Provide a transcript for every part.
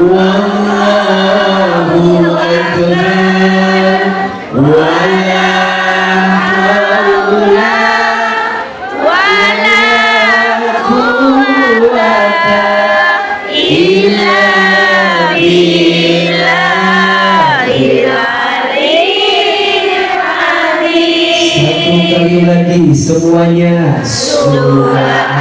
Wallahu akbar. Wala haula wala quwwata illa billahil aliyyil azim. Satu kali lagi semuanya. Subhanallah.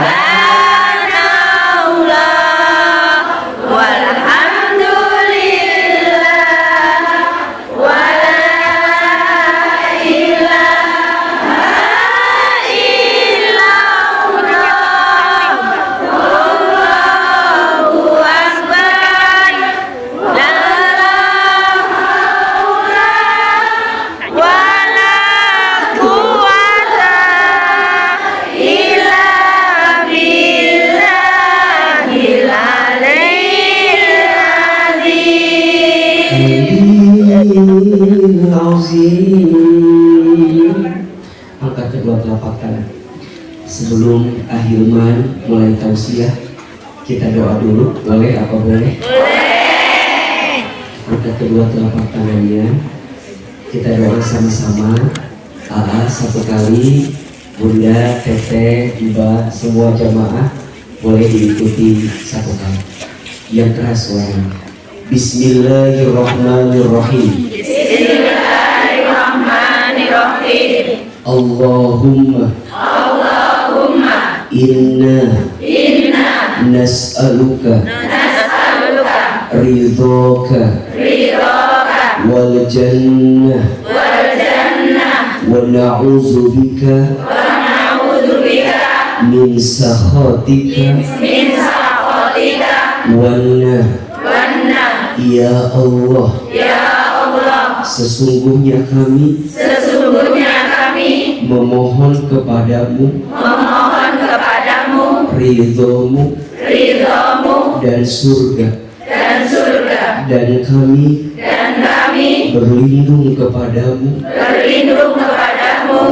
Angkat kedua telapak tangan. Sebelum Ahilman mulai tausiah, kita doa dulu. Boleh apa boleh? Boleh. Angkat kedua telapak tangannya. Kita doa sama-sama. AA satu kali, Bunda, Teteh, Iba, semua jamaah boleh diikuti satu kali. Yang keras suaranya. Bismillahirrahmanirrahim. Bismillahirrahmanirrahim. Allahumma inna nas'aluka ridhoka wal jannah wa na'udzu bika min sakhatika wan nar. Ya Allah, sesungguhnya kami memohon kepadamu ridhomu dan surga, dan kami berlindung kepadamu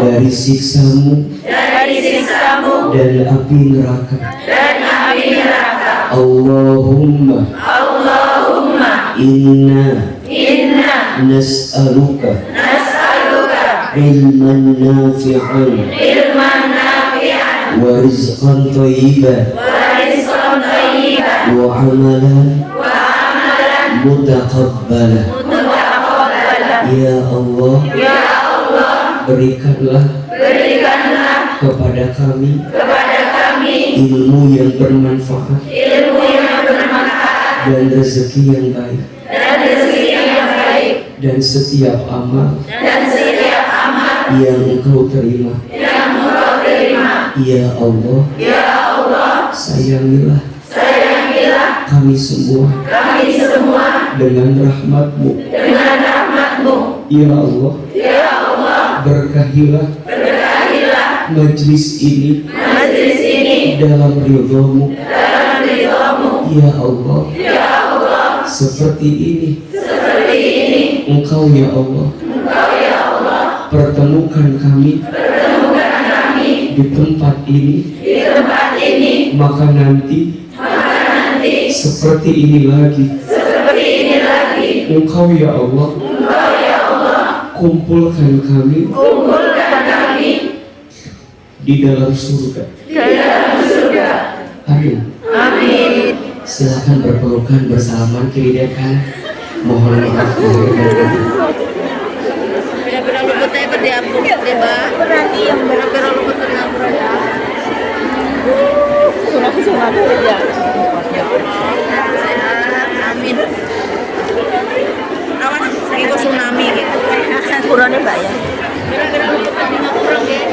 dari siksamu dan api neraka. Allahumma inna nas'aluka ilman nafi'an wa rizqan thayyiban wa amalan mutaqabbalan. Ya Allah, berikanlah kepada kami ilmu yang bermanfaat dan rezeki yang baik dan setiap amal yang Engkau terima. Ya Allah, sayangilah kami semua dengan rahmat-Mu. Ya Allah, berkahilah majlis ini dalam ridho-Mu. Ya Allah, seperti ini Engkau ya Allah pertemukan kami di tempat ini, maka nanti seperti ini lagi Engkau ya Allah kumpulkan kami di dalam surga. Amin. Silakan berpelukan bersalaman kiri dan kanan. Mohon maaf lahir dan batin. Pira-pira luput teh berdiampun teh ba. Berarti yang pira-pira luput teh ngapura ya. Sunat aja. Amin. Awas itu tsunami gitu. Kurane Mbak ya. Pira-pira luput teh ngapura ge.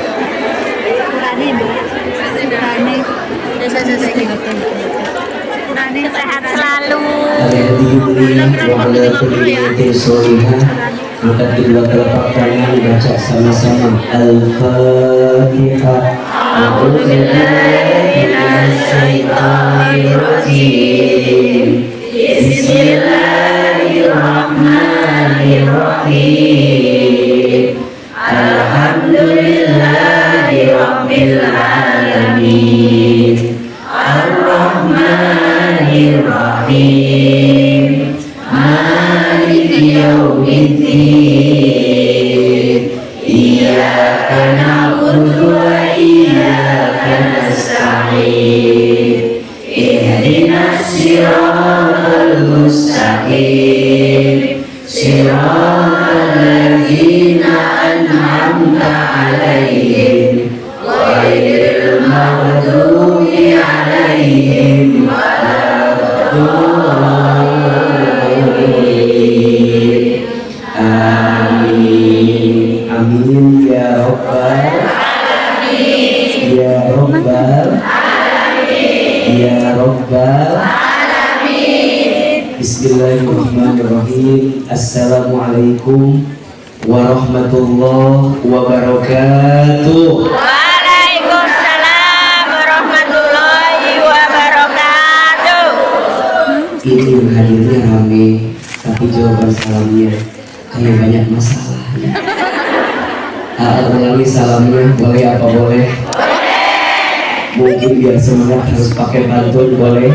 Kurane Bu. Kurane. Saya sehat selalu. Angkat kedua telapak tangan, baca sama-sama Al-Fatihah. Bismillahirrahmanirrahim. Bismillahirrahmanirrahim. Ar-Rahmanir-Rahim. Maliki yaumiddin. Iyyaka na'budu wa iyyaka nasta'in. Ihdinas siratal mustaqim. Siratal ladzina an'amta 'alaihim ghairil maghdubi 'alaihim waladdallin. Amin. Amin ya rabbal alamin. Ya rabbal alamin. Ya rabbal alamin. Bismillahirrahmanirrahim. Assalamualaikum warahmatullahi wabarakatuh. Waalaikumsalam warahmatullahi wabarakatuh. Ini yang hadirnya rame, tapi jawaban salamnya kayak banyak masalahnya. Ulangi salamnya, boleh apa boleh? Mungkin biar semangat harus pakai pantun, boleh?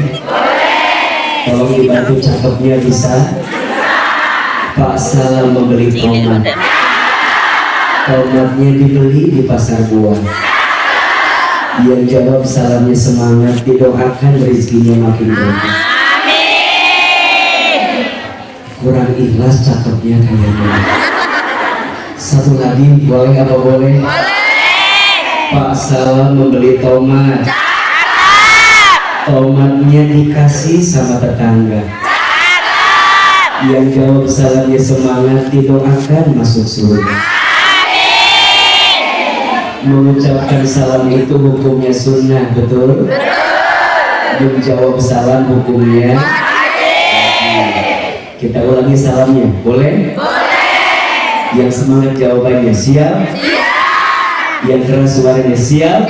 Tolong dibantu cakepnya, bisa? Pak Salam membeli tomat. Tomatnya dibeli di pasar buah. Yang jawab salamnya semangat, didoakan rezekinya makin banyak. Kurang ikhlas cakepnya kayaknya. Satu lagi, boleh apa boleh? Pak Salam membeli tomat. Tomatnya dikasih sama tetangga. Yang jawab salamnya semangat, didoakan masuk surga. Mengucapkan salam itu hukumnya sunnah, betul? Menjawab salam hukumnya. Kita ulangi salamnya, boleh? Yang semangat jawabannya siap? Yang keras suaranya siap?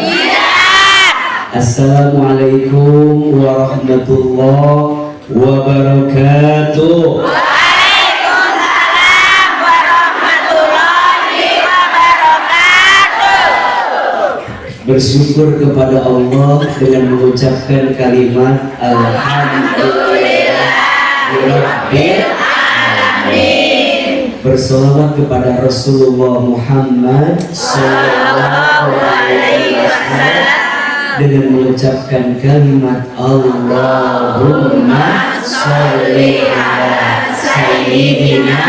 Assalamualaikum warahmatullahi wabarakatuh. Waalaikumsalam warahmatullahi wabarakatuh. Bersyukur kepada Allah dengan mengucapkan kalimat Alhamdulillahirabbil alamin. Bersolawat kepada Rasulullah Muhammad sallallahu alaihi wasallam dengan mengucapkan kalimat Allahumma sholli ala sayyidina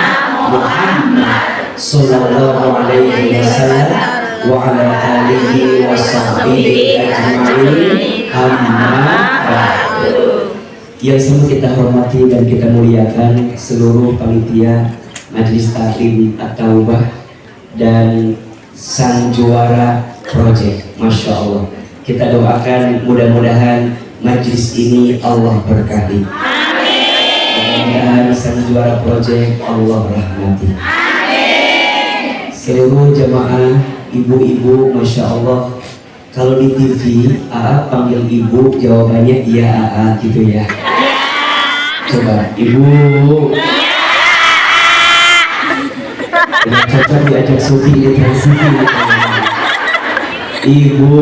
Muhammad sallallahu alaihi wasallam wa ala alihi wa sahbihi ajma'in, amma ba'du. Yang semua kita hormati dan kita muliakan seluruh panitia Majelis Taklim At-Taubah dan sang juara project, Masya Allah. Kita doakan mudah-mudahan majlis ini Allah berkati. Mudah-mudahan sang juara project Allah rahmati. Seluruh jamaah, ibu-ibu, Masya Allah. Kalau di TV, AA panggil ibu, jawabannya iya AA gitu ya. Coba, ibu. Tidak cocok diajak syuting di Trans TV. Ibu.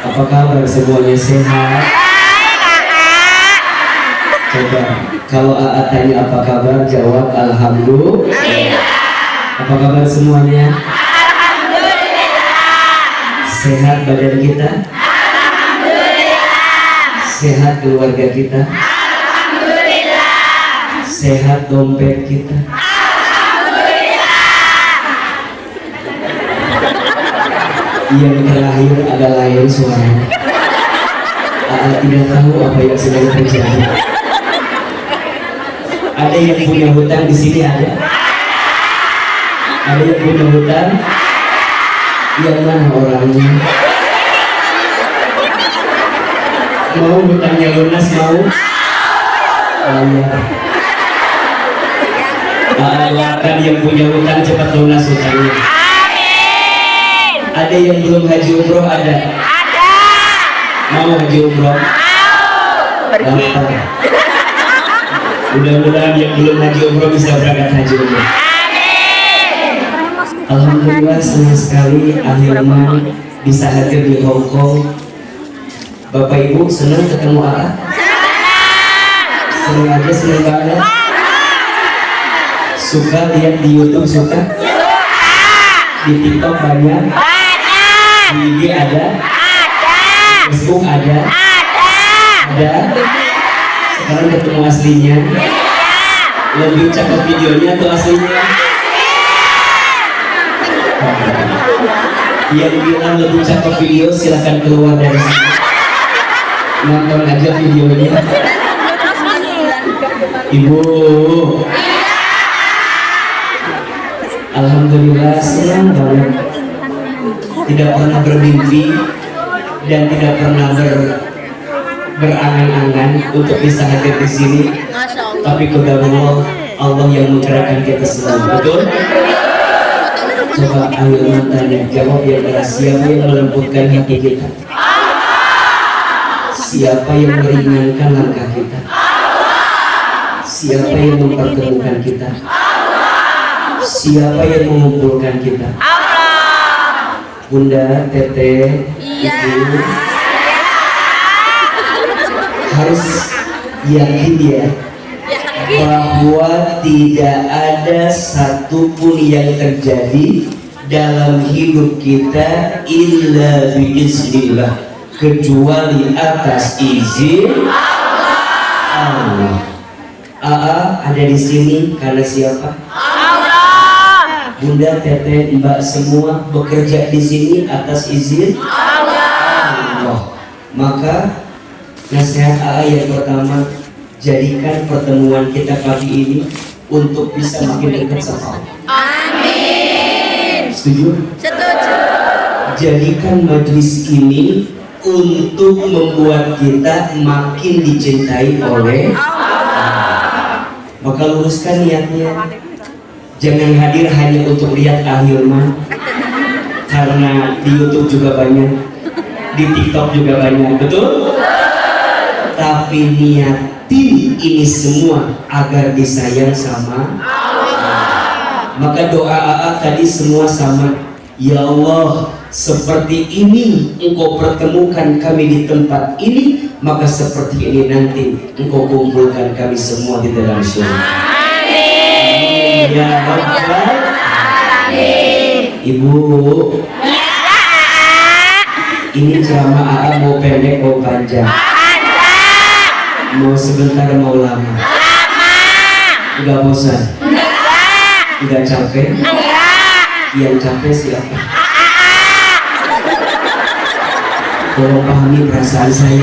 Apa kabar, semuanya sehat? Coba, kalau AA tanya apa kabar, jawab Alhamdulillah. Apa kabar semuanya? Sehat badan kita? Alhamdulillah. Sehat keluarga kita? Alhamdulillah. Sehat dompet kita? Yang terakhir ada lain suaranya. Tidak tahu apa yang sedang terjadi. Ada yang punya hutang di sini, ada? Ada yang punya hutang? Yang mana orangnya? Mau hutangnya lunas, mau? Oh iya. Doakan yang punya hutang cepat lunas hutangnya. Amin. Ada yang belum haji umroh, ada? Ada. Mau haji umroh? Mau. Gampang. Mudah-mudahan yang belum haji umroh bisa berangkat haji umroh. Amin. Alhamdulillah, senang sekali Ahilman bisa hadir di Hong Kong. Bapak Ibu senang ketemu AA? Senang aja, senang banget. Suka lihat di YouTube, suka? Di TikTok banyak? Di IG ada? Facebook ada? Ada? Sekarang ketemu aslinya? Lebih cakep videonya atau aslinya? Yang bilang lebih cakep video silahkan keluar dari sini. Nonton aja videonya. Ibu, alhamdulillah senang banget. Tidak pernah bermimpi dan tidak pernah berangan-angan untuk bisa hadir di sini. Tapi qadarullah, Allah yang menggerakkan kita semua. Betul? Coba ayo tanya, jawab yang keras. Siapa yang melembutkan hati kita? Siapa yang meringankan langkah kita? Siapa yang mempertemukan kita? Siapa yang mengumpulkan kita? Bunda, Teteh, Ibu harus yakin ya bahwa tidak ada satupun yang terjadi dalam hidup kita illa biiznillah, kecuali atas izin Allah. AA ada di sini karena siapa? Bunda, Teteh, Mbak semua bekerja di sini atas izin Allah. Maka nasihat AA yang pertama, jadikan pertemuan kita pagi ini untuk bisa makin dekat sama Allah. Amin. Setuju? Setuju. Jadikan majelis ini untuk membuat kita makin dicintai oleh Allah. Maka luruskan niatnya. Jangan hadir hanya untuk lihat Ahilman, karena di YouTube juga banyak, di TikTok juga banyak, betul? Tapi niatin ini semua agar disayang sama Allah. Maka doa AA tadi semua sama. Ya Allah, seperti ini Engkau pertemukan kami di tempat ini, maka seperti ini nanti Engkau kumpulkan kami semua di dalam surga. Amin. Ya Rabbal Alamin. Ibu, ini ceramah AA mau pendek mau panjang? Mau sebentar mau lama? Enggak bosan? Enggak capek? Yang capek siapa? Tolong pahami perasaan saya.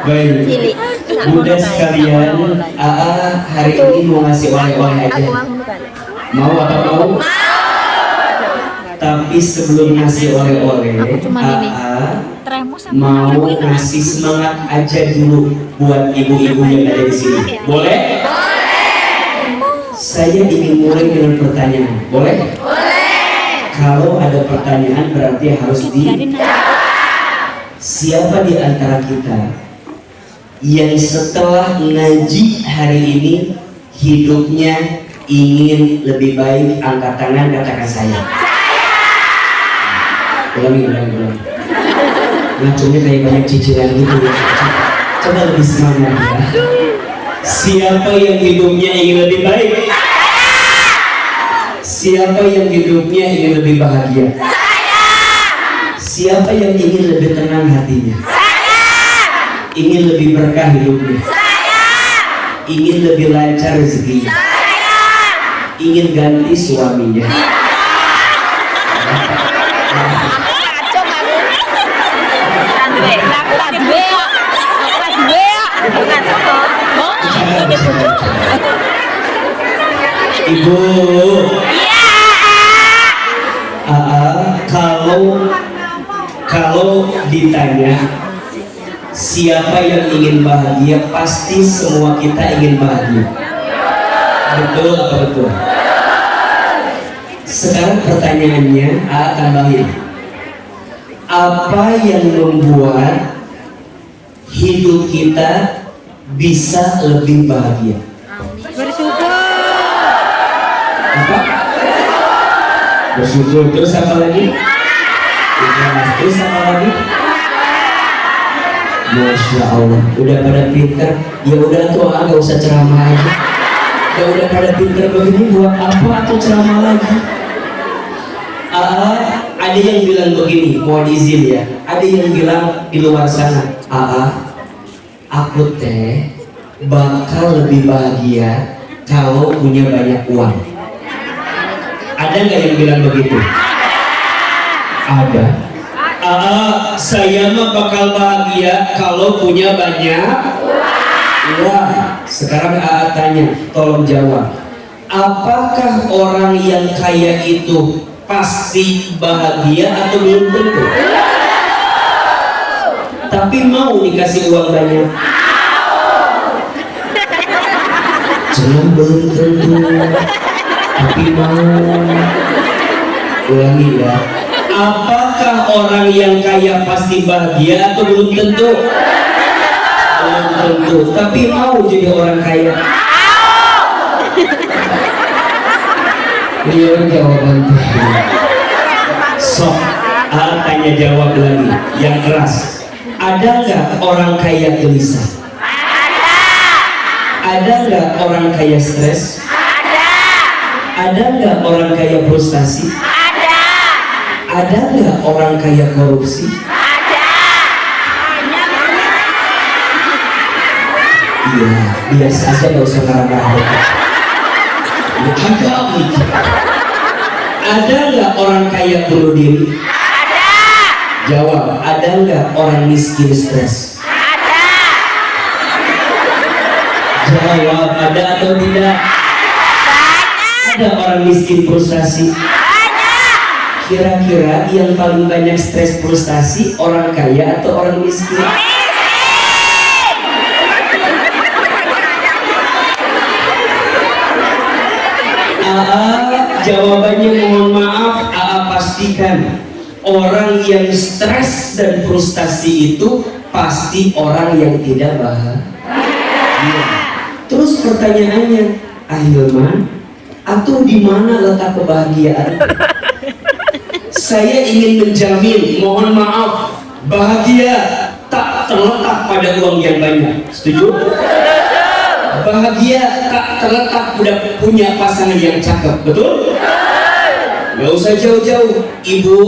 Baik, Bunda sekalian, AA hari ini mau ngasih oleh-oleh aja. Mau atau mau? Tapi sebelum ngasih oleh-oleh, AA mau ngasih semangat aja dulu buat ibu-ibu yang ada di sini. Boleh? Saya ingin mulai dengan pertanyaan. Boleh? Kalau ada pertanyaan berarti harus siapa di antara kita yang setelah ngaji hari ini hidupnya ingin lebih baik? Angkat tangan, katakan saya. Ulangi. Ngacungnya kayak banyak cicilan gitu ya. Coba lebih semangat ya. Siapa yang hidupnya ingin lebih baik? Siapa yang hidupnya ingin lebih bahagia? Siapa yang ingin lebih tenang hatinya? Ingin lebih berkah hidupnya? Ingin lebih lancar rezekinya? Ingin ganti suaminya? Ibu, kalau ditanya siapa yang ingin bahagia, pasti semua kita ingin bahagia. Betul atau betul? Sekarang pertanyaannya, tambahin. Apa yang membuat hidup kita bisa lebih bahagia? Bersyukur. Apa? Bersyukur. Terus apa lagi? Ikhlas. Terus apa lagi? Masya Allah, udah pada pinter. Ya udah tuh, nggak usah ceramah aja. Ya udah pada pinter begini, buat apa atau ceramah lagi? Ada yang bilang begini, mohon izin ya. Ada yang bilang di luar sana, aku teh bakal lebih bahagia kalau punya banyak uang. Ada nggak yang bilang begitu? Ada. Saya mah bakal bahagia kalau punya banyak uang. Sekarang tanya, tolong jawab. Apakah orang yang kaya itu pasti bahagia atau belum tentu? Tapi mau dikasih uang banyak? Jangan belum tentu, tapi mau. Ulangi ya. Apakah orang yang kaya pasti bahagia atau belum tentu? Belum tentu, tapi mau jadi orang kaya. Iya jawaban tuh. Sok, tanya jawab lagi yang keras. Ada nggak orang kaya gelisah? Ada nggak orang kaya stres? Ada nggak orang kaya frustasi? Ada nggak orang kaya korupsi? Iya, biasa aja, nggak usah ngarang-ngarang. Ada nggak orang kaya bunuh diri? Jawab, ada nggak orang miskin stres? Jawab, ada atau tidak? Ada orang miskin frustasi? Kira-kira yang paling banyak stres frustasi orang kaya atau orang miskin? Jawabannya mohon maaf, pastikan orang yang stres dan frustasi itu pasti orang yang tidak bahagia. Terus pertanyaannya, Ahilman, atau di mana letak kebahagiaan? Saya ingin menjamin, mohon maaf, bahagia tak terletak pada uang yang banyak. Setuju? Bahagia tak terletak pada punya pasangan yang cakep. Betul? Gak usah jauh-jauh. Ibu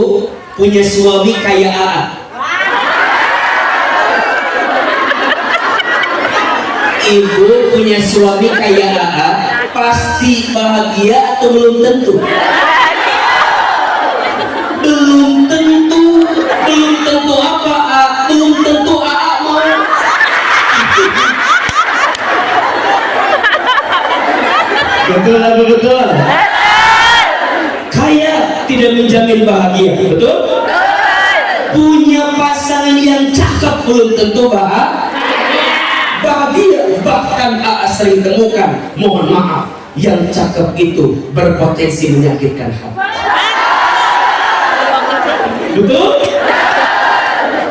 punya suami kayak AA. Ibu punya suami kayak AA, pasti bahagia atau belum tentu? Belum tentu. Belum tentu apa? Belum tentu AA mau. Betul atau betul? Kaya tidak menjamin bahagia, betul? Punya pasangan yang cakep belum tentu bahagia. Bahkan AA sering temukan, mohon maaf, yang cakep itu berpotensi menyakitkan hati. Betul?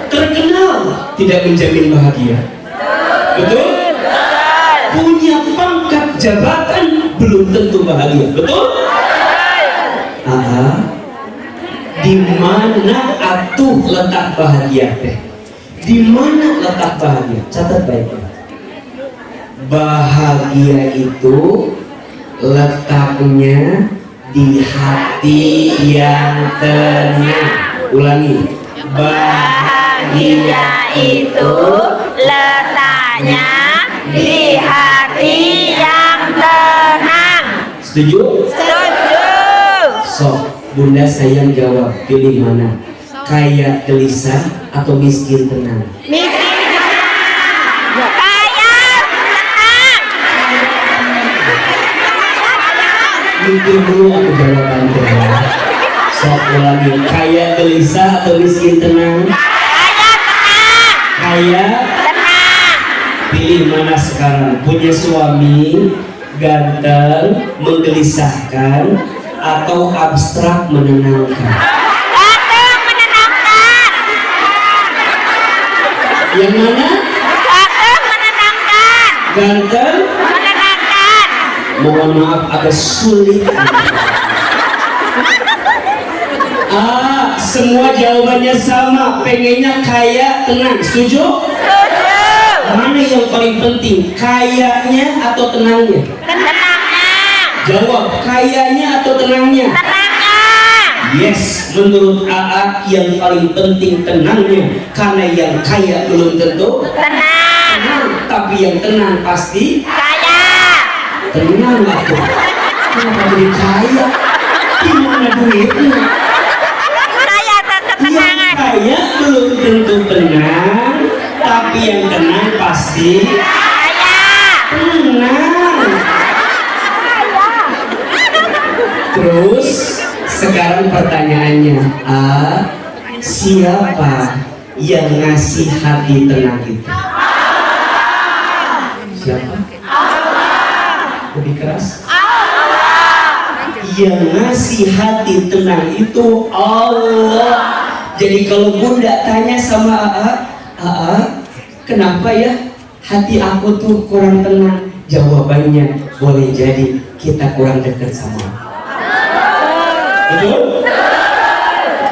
Terkenal tidak menjamin bahagia. Betul? Punya pangkat jabatan belum tentu bahagia. Betul? Di mana atuh letak bahagia teh? Di mana letak bahagia? Catat baik-baik. Bahagia itu letaknya di hati yang tenang. Ulangi, bahagia itu letaknya di hati yang tenang. Setuju? Setuju. Sok, Bunda sayang jawab, pilih mana? Kaya gelisah atau miskin tenang? Miskin tenang. Kaya tenang. Mikir dulu aku jawabannya. Sok lagi, kaya gelisah atau miskin tenang? Kaya tenang. Kaya Tenang. pilih mana sekarang? Punya suami ganteng menggelisahkan atau abstrak menenangkan? Ganteng menenangkan. Yang mana? Ganteng menenangkan. Ganteng? Menenangkan. Mohon maaf agak sulit. Semua jawabannya sama, pengennya kaya, tenang. Setuju? Setuju. Mana yang paling penting, kayanya atau tenangnya? Tenangnya. Jawab, kayanya atau tenangnya? Tenangnya. Yes, menurut AA yang paling penting tenangnya, karena yang kaya belum tentu Tenang. tapi yang tenang pasti Kaya. tenang aku. Kenapa jadi kaya? Gimana duitnya? Kaya Yang ketenangan. kaya belum tentu tenang, tapi yang tenang pasti Kaya. tenang. Terus sekarang pertanyaannya, siapa yang ngasih hati tenang itu? Siapa? Lebih keras? Yang ngasih hati tenang itu Allah. Jadi kalau Bunda tanya sama AA, kenapa ya hati aku tuh kurang tenang? Jawabannya boleh jadi kita kurang dekat sama Allah. Betul?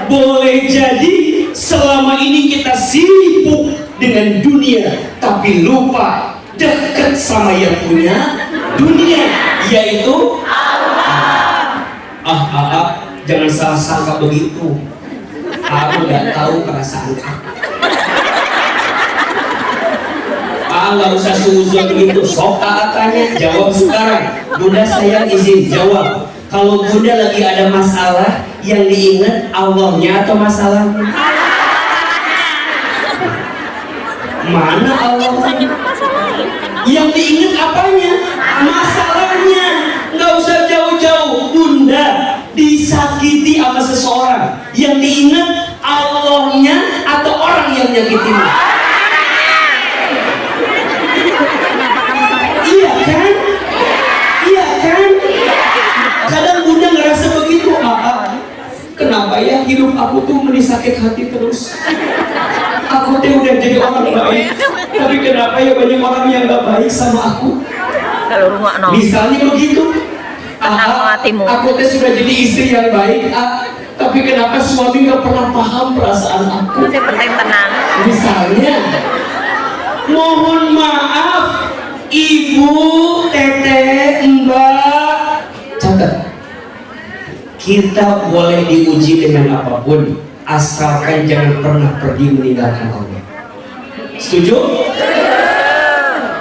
Boleh jadi selama ini kita sibuk dengan dunia tapi lupa dekat sama yang punya dunia, yaitu jangan salah sangka begitu. Aku nggak tahu perasaan aku. Nggak usah suzon begitu. Sok tanya, jawab sekarang. Bunda saya izin jawab. Kalau Bunda lagi ada masalah, yang diingat Allahnya atau masalahnya? Mana Allahnya? Yang diingat apanya? Masalahnya. Nggak usah jauh-jauh. Bunda disakiti sama seseorang, yang diingat Allahnya atau orang yang nyakitin? Iya kan? Iya kan? Kadang Bunda ngerasa begitu. Kenapa ya hidup aku tuh sakit hati terus? Aku tuh udah jadi orang baik, tapi kenapa ya banyak orang yang gak baik sama aku? Kalau rumah no. Misalnya begitu. Aku tuh sudah jadi istri yang baik, tapi kenapa suami gak pernah paham perasaan aku? Yang penting tenang. Misalnya, mohon maaf, Ibu, Teteh, Mbak, catat. Kita boleh diuji dengan apapun, asalkan jangan pernah pergi meninggalkan Allah. Setuju?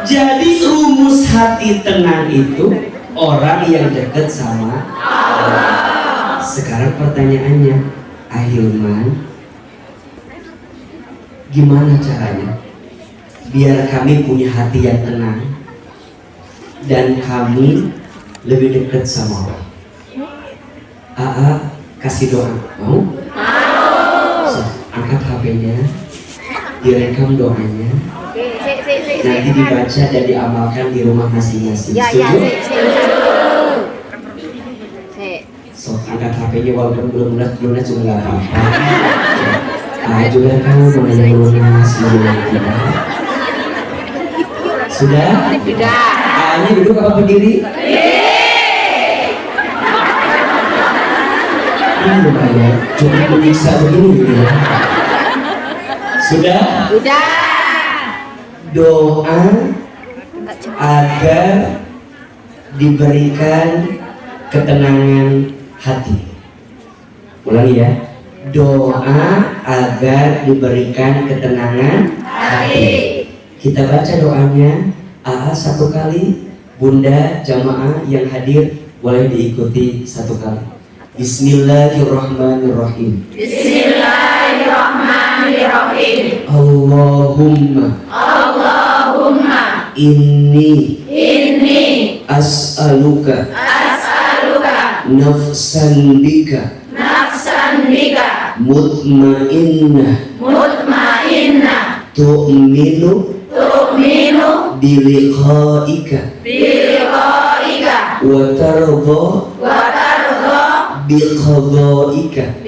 Jadi rumus hati tenang itu orang yang dekat sama Allah. Sekarang pertanyaannya, Ahilman, gimana caranya biar kami punya hati yang tenang dan kami lebih dekat sama Allah? Kasih doa, mau? So, angkat HP-nya, direkam doanya, nanti dibaca dan diamalkan di rumah masing-masing. Setuju? So, angkat HP-nya walaupun belum lunas juga nggak apa-apa. Juga kamu menanya lunas, menanya tidak. Sudah? Tidak. Ini duduk apa berdiri? Lumayan, cukup menyiksa begini gitu ya. Sudah? Sudah. Doa agar diberikan ketenangan hati. Ulangi ya. Doa agar diberikan ketenangan hati. Kita baca doanya satu kali. Bunda jamaah yang hadir boleh diikuti satu kali. Bismillahirrahmanirrahim. Bismillahirrahmanirrahim. Allahumma inni as'aluka nafsan bika mutmainnah tu'minu biliqa'ika wa tardha biqada'ika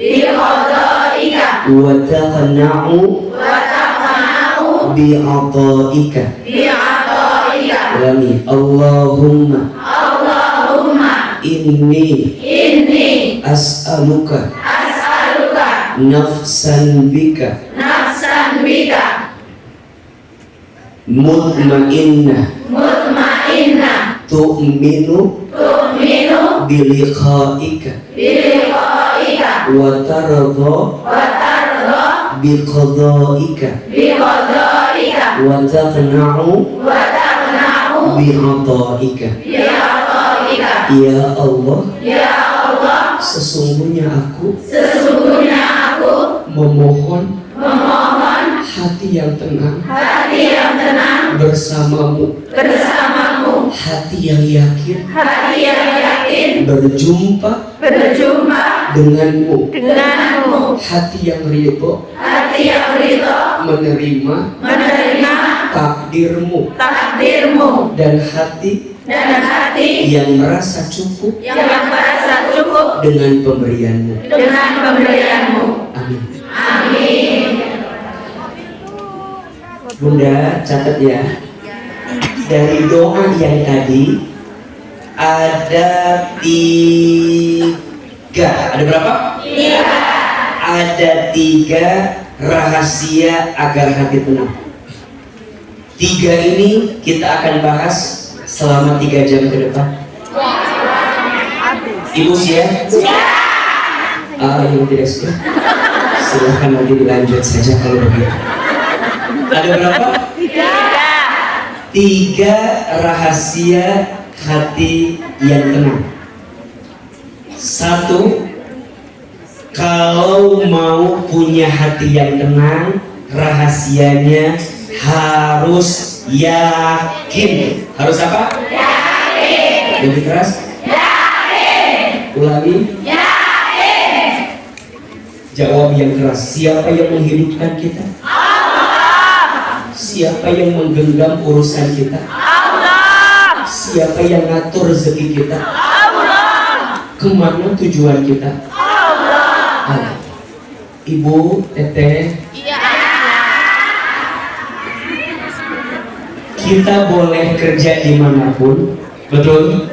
wa taqna'u bi'ata'ika. Ulangi. Allahumma inni as'aluka nafsan bika Nafsan bika. mutmainnah Mutmainnah. tu'minu Tu'minu. biliqa'ika Biliqa'ika. wa tardha Wa tardha. biqada'ika Biqada'ika. wa taqna'u Wa taqna'u. bi'ata'ika. Bi'ata'ika. Ya Allah, Ya Allah, sesungguhnya aku sesungguhnya aku memohon memohon hati yang tenang hati yang tenang bersamamu, bersamamu, hati yang yakin hati yang yakin berjumpa berjumpa denganmu, denganmu, hati yang ridho hati yang ridho menerima menerima takdirmu, takdirmu, dan hati dan hati yang merasa cukup yang merasa cukup dengan pemberianmu. dengan pemberianmu. Amin. Amin. Bunda catat ya, dari doa yang tadi ada tiga, ada berapa? Tiga. Ada tiga rahasia agar hati tenang. Tiga ini kita akan bahas selama 3 jam ke depan. Ibu siap? Yang tidak siap, silahkan nanti dilanjut saja kalau begitu. Ada berapa? Tiga rahasia hati yang tenang. Satu, kalau mau punya hati yang tenang, rahasianya harus yakin. Harus apa? Yakin. Lebih keras? Yakin. Ulangi. Yakin. Jawab yang keras. Siapa yang menghidupkan kita? Allah. Siapa yang menggenggam urusan kita? Allah. Siapa yang ngatur rezeki kita? Allah. Kemana tujuan kita? Allah. Ibu, Teteh, kita boleh kerja dimanapun, betul?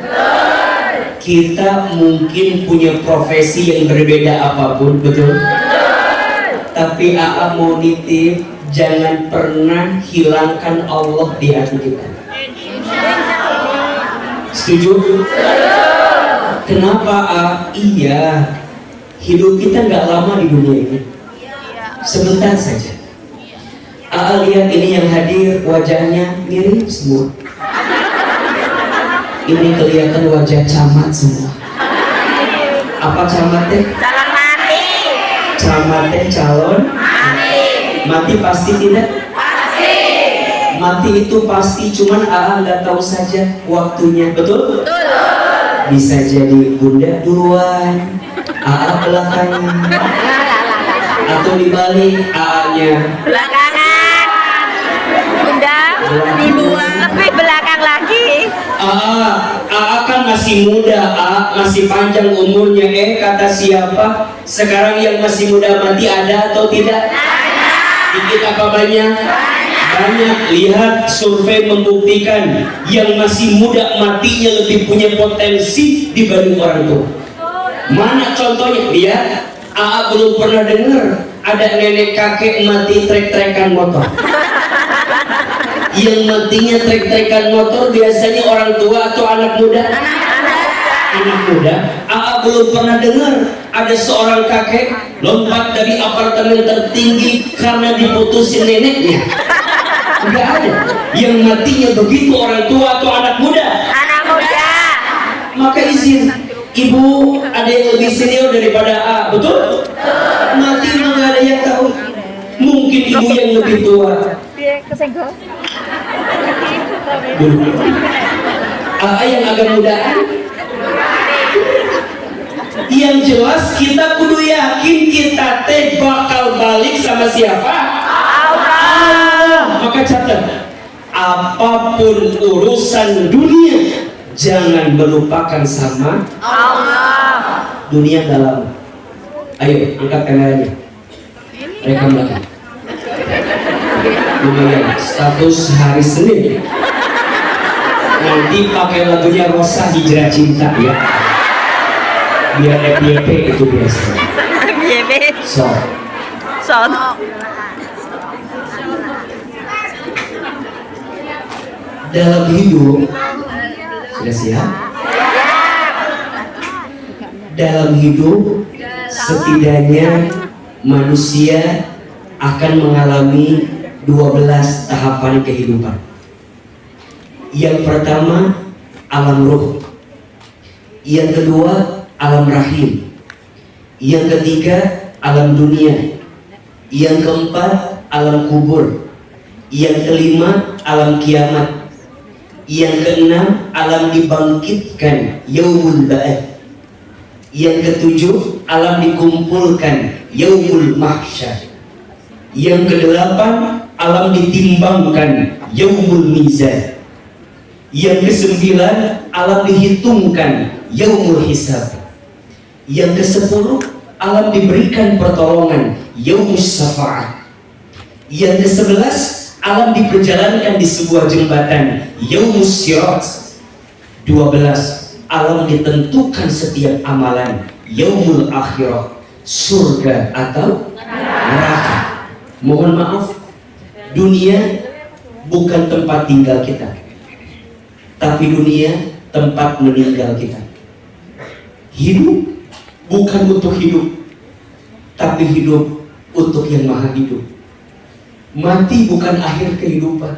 Kita mungkin punya profesi yang berbeda apapun, betul? Tapi AA mau nitip, jangan pernah hilangkan Allah di hati kita. Setuju? Kenapa A? Iya, hidup kita nggak lama di dunia ini, sebentar saja. AA lihat ini yang hadir wajahnya mirip semua. Ini kelihatan wajah camat semua. Apa camat teh? Calon mati. Camat teh calon Mati. mati pasti tidak? Pasti. Mati itu pasti, cuman AA nggak tahu saja waktunya, betul? Betul. Bisa jadi Bunda duluan, AA belakangan, atau dibalik AA-nya Belakangan. Bunda duluan. Tapi belakang lagi. AA kan masih muda, AA masih panjang umurnya. Kata siapa? Sekarang yang masih muda mati ada atau tidak? Dikit apa banyak? Banyak. Lihat survei membuktikan yang masih muda matinya lebih punya potensi dibanding orang tua. Mana contohnya? Lihat, AA belum pernah dengar ada nenek kakek mati trek-trekan motor. Yang matinya trek-trekan motor biasanya orang tua atau anak muda? Anak muda. AA belum pernah dengar ada seorang kakek lompat dari apartemen tertinggi karena diputusin neneknya. Enggak ada. Yang matinya begitu orang tua atau anak muda? Anak muda. Maka izin, ibu ada yang lebih senior daripada AA, betul? Mati mah gak ada yang tahu. Mungkin ibu yang lebih tua. Kesenggol. AA yang agak mudaan. Yang jelas kita kudu yakin kita teh bakal balik sama siapa? Allah. Maka catat, apapun urusan dunia jangan melupakan sama Allah. dunia dalam. Ayo angkat kameranya, rekam lagi. Lumayan, status hari Senin. Nanti pakai lagunya Rosa Hijrah Cinta ya. Biar FYP itu biasa. Bebe. So, Son. dalam hidup sudah siap? Dalam hidup setidaknya manusia akan mengalami 12 tahapan kehidupan. Yang pertama alam ruh, yang kedua alam rahim, yang ketiga alam dunia, yang keempat alam kubur, yang kelima alam kiamat, yang keenam alam dibangkitkan yaumul ba'ats, yang ketujuh alam dikumpulkan yaumul mahsyar, yang kedelapan alam ditimbangkan yaumul mizan, yang kesembilan alam dihitungkan yaumul hisab, yang kesepuluh alam diberikan pertolongan yaumus syafa'ah, yang kesebelas alam diperjalankan di sebuah jembatan yaumus sirat, 12 alam ditentukan setiap amalan yaumul akhirah, surga atau neraka. Mohon maaf, dunia bukan tempat tinggal kita, tapi dunia tempat meninggal kita. Hidup bukan untuk hidup, tapi hidup untuk yang maha hidup. Mati bukan akhir kehidupan,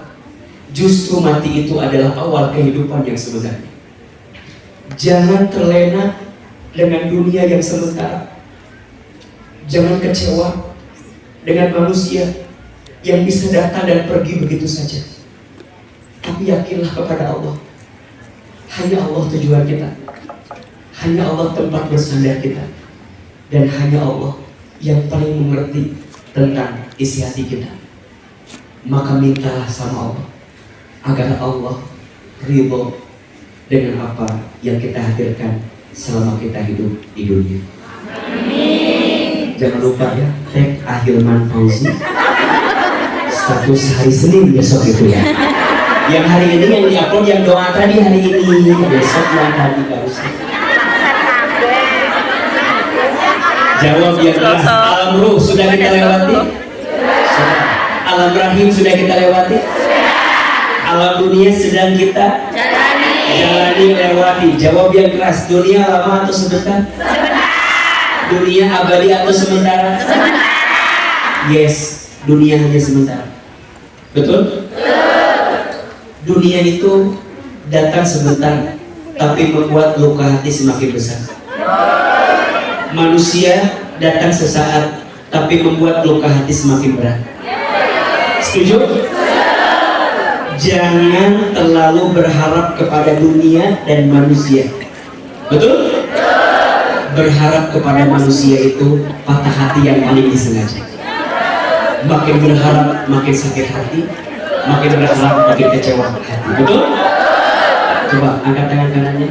justru mati itu adalah awal kehidupan yang sebenarnya. Jangan terlena dengan dunia yang sementara. Jangan kecewa dengan manusia yang bisa datang dan pergi begitu saja. Tapi yakinlah kepada Allah. Hanya Allah tujuan kita, hanya Allah tempat bersandar kita, dan hanya Allah yang paling mengerti tentang isi hati kita. Maka mintalah sama Allah agar Allah ridho dengan apa yang kita hadirkan selama kita hidup di dunia. Amin. Jangan lupa ya, tag Ahilman Fauzi status hari Senin besok itu ya. Yang hari ini yang diupload, yang doa tadi hari ini, besok yang tadi gak usah. Jawab yang keras. Alam ruh sudah kita lewati? Sudah. Alam rahim sudah kita lewati? Alam dunia sedang kita jalani lewati. Jawab yang keras. Dunia lama atau sebentar? Dunia abadi atau sementara? Yes, dunia hanya sementara. Betul? Dunia itu datang sebentar, tapi membuat luka hati semakin besar. Manusia datang sesaat, tapi membuat luka hati semakin berat. Setuju? Jangan terlalu berharap kepada dunia dan manusia. Betul? Berharap kepada manusia itu patah hati yang paling disengaja. Makin berharap makin sakit hati, makin berharap makin kecewa hati. Betul? Coba angkat tangan kanannya,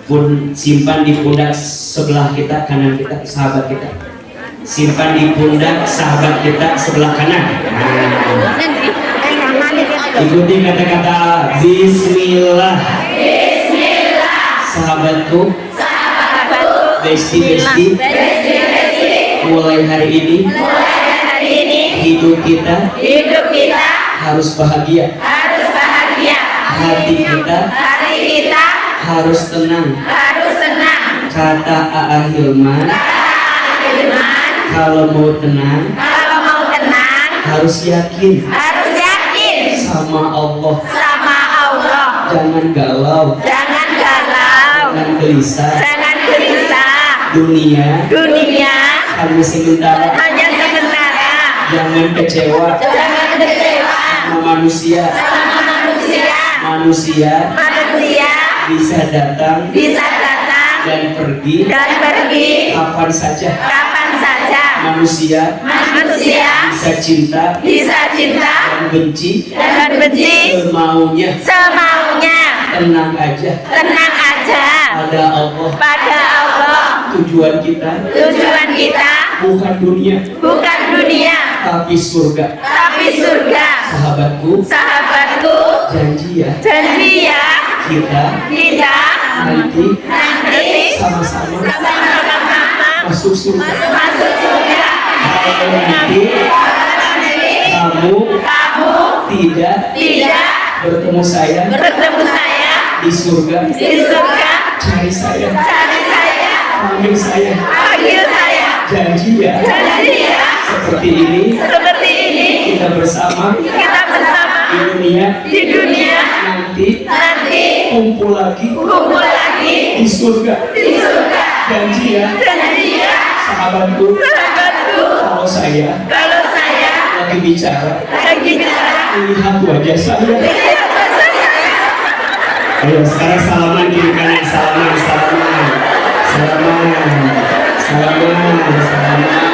pun simpan di pundak sebelah kita kanan kita, sahabat kita. Simpan di pundak sahabat kita sebelah kanan. Ikuti kata-kata Bismillah. Bismillah. Sahabatku, besti-besti, mulai hari ini hidup kita harus bahagia. Hati kita harus tenang. Kata Aa Hilman, kalau mau tenang harus yakin sama Allah. Jangan galau, jangan gelisah. Dunia hanya sementara. Jangan kecewa sama manusia. Manusia bisa datang dan pergi kapan saja. Manusia bisa cinta dan benci semaunya. Tenang aja. Pada Allah. Tujuan kita bukan dunia, tapi surga. Sahabatku, janji ya, kita nanti sama-sama masuk surga. Masuk surga. Kalau nanti kamu tidak bertemu saya Bertemu saya di surga, di surga. cari saya, Cari saya. panggil saya, Panggil saya. janji ya. Janji ya. Seperti ini Seperti ini kita bersama kita bersama di dunia, di dunia. nanti Nanti kumpul lagi kumpul lagi di surga. di surga. Janji ya, Janji ya. sahabatku. Sahabatku, Kalau saya kalau saya lagi bicara, lagi bicara, lihat wajah saya. Ayo sekarang salaman kiri kanan, salaman, salaman, salaman, salaman, salaman.